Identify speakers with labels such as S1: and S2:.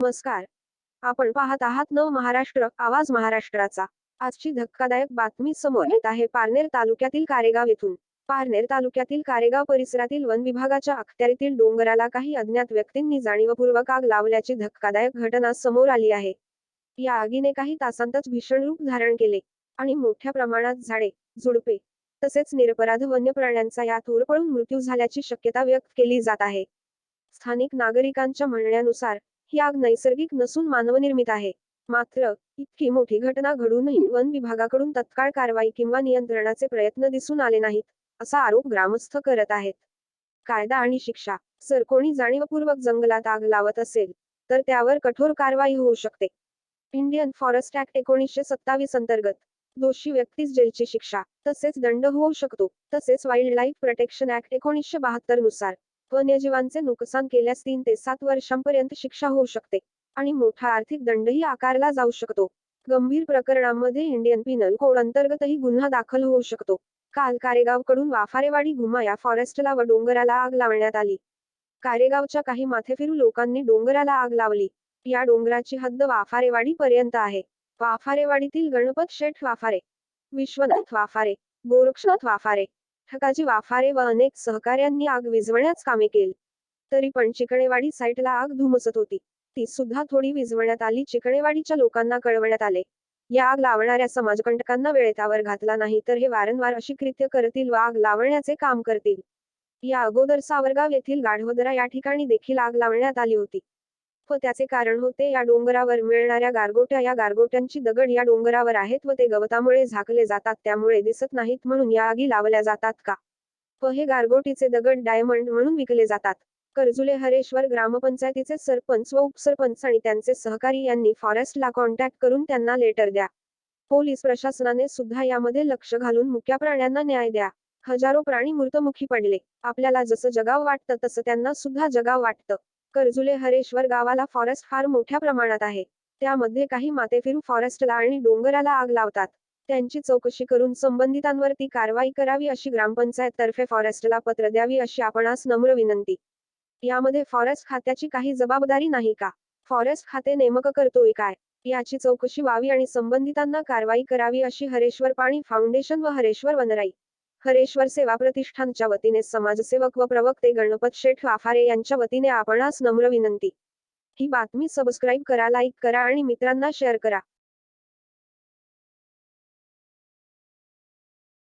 S1: नमस्कार. आपण पाहत आहात नव महाराष्ट्र, आवाज महाराष्ट्राचा. आजची धक्कादायक बातमी समोर येत आहे पारनेर तालुक्यातील कारेगाव येथून. पारनेर तालुक्यातील कारेगाव परिसरातील वन विभागाच्या अखत्यारीतील डोंगराला काही अज्ञात व्यक्तींनी जाणीवपूर्वक आग लावल्याची धक्कादायक घटना समोर आली आहे. या आगीने काही तासांतच भीषण रूप धारण केले आणि मोठ्या प्रमाणात झाडे, झुडपे तसेच निरपराध वन्य प्राण्यांचा यात होरपळून मृत्यू झाल्याची शक्यता व्यक्त केली जात आहे. स्थानिक नागरिकांच्या म्हणण्यानुसार ही आग नैसर्गिक नसून मानवनिर्मित आहे. मात्र इतकी मोठी घटना घडूनही वन विभागाकडून तत्काळ कारवाई किंवा नियंत्रणाचे प्रयत्न दिसून आले नाहीत, असा आरोप ग्रामस्थ करत आहेत. कायदा आणि शिक्षा. जर कोणी जाणीवपूर्वक जंगलात आग लावत असेल तर त्यावर कठोर कारवाई होऊ शकते. इंडियन फॉरेस्ट ऍक्ट 1927 अंतर्गत दोषी व्यक्तीस जेलची शिक्षा तसेच दंड होऊ शकतो. तसेच वाईल्ड लाईफ प्रोटेक्शन ऍक्ट 1972 नुसार वन्यजीवांचे नुकसान केल्यास 3 ते 7 वर्षांपर्यंत शिक्षा होऊ शकते आणि मोठा आर्थिक दंडही आकारला जाऊ शकतो. गंभीर प्रकरणांमध्ये इंडियन पिनल कोड अंतर्गतही गुन्हा दाखल होऊ शकतो. काल कारेगावकडून वाफारेवाडी घुमा या फॉरेस्टला व डोंगराला आग लावण्यात आली. कारेगावच्या काही माथेफिरू लोकांनी डोंगराला आग लावली. या डोंगराची हद्द वाफारेवाडी पर्यंत आहे. वाफारेवाडीतील गणपत शेठ वाफारे, विश्वनाथ वाफारे, गोरक्षनाथ वाफारे, ठकाजी वाफारे व अनेक सहकाऱ्यांनी आग विझवण्यास कामे केली. तरी पण चिकणेवाडी साईटला आग धुमसत होती. ती सुद्धा थोडी विझवण्यात आली. चिकणेवाडीच्या लोकांना कळवण्यात आले. या आग लावणाऱ्या समाजकंटकांना वेळेतावर घातला नाही तर हे वारंवार अशी कृत्य करतील व आग लावण्याचे काम करतील. या अगोदर सावरगाव येथील गाढवदरा या ठिकाणी देखील आग लावण्यात आली होती. व त्याचे कारण होते या डोंगरावर मिळणाऱ्या गारगोट्या. या गारगोट्यांची दगड या डोंगरावर आहेत व ते गवतामुळे झाकले जातात, त्यामुळे दिसत नाहीत म्हणून या आगी लावल्या जातात का? व हे गारगोटीचे दगड डायमंड म्हणून विकले जातात. कर्जुले हरेश्वर ग्रामपंचायतीचे सरपंच व उपसरपंच आणि त्यांचे सहकारी यांनी फॉरेस्टला कॉन्टॅक्ट करून त्यांना लेटर द्या. पोलीस प्रशासनाने सुद्धा यामध्ये लक्ष घालून मुक्या प्राण्यांना न्याय द्या. हजारो प्राणी मृत्युमुखी पडले. आपल्याला जसं जगाव वाटतं तसं त्यांना सुद्धा जगाव वाटतं. कर्जुले हरेश्वर गावाला फॉरेस्ट फार मोठ्या प्रमाणात आहे. त्यामध्ये काही माथेफिरू फॉरेस्टला आणि डोंगराला आग लावतात. त्यांची चौकशी करून संबंधितांवरती कारवाई करावी अशी ग्रामपंचायत तर्फे फॉरेस्टला पत्र द्यावी अशी आपणास नम्र विनंती. यामध्ये फॉरेस्ट खात्याची काही जबाबदारी नाही का? फॉरेस्ट खाते नेमकं करतोय काय? याची चौकशी व्हावी आणि संबंधितांना कारवाई करावी अशी हरेश्वर पाणी फाउंडेशन व हरेश्वर वनराई, हरेश्वर सेवा प्रतिष्ठानच्या वतीने समाजसेवक व प्रवक्ते गणपत शेठ वाफारे यांच्या वतीने आपणास नम्र विनंती. ही बातमी सबस्क्राईब करा, लाईक करा आणि मित्रांना शेअर करा.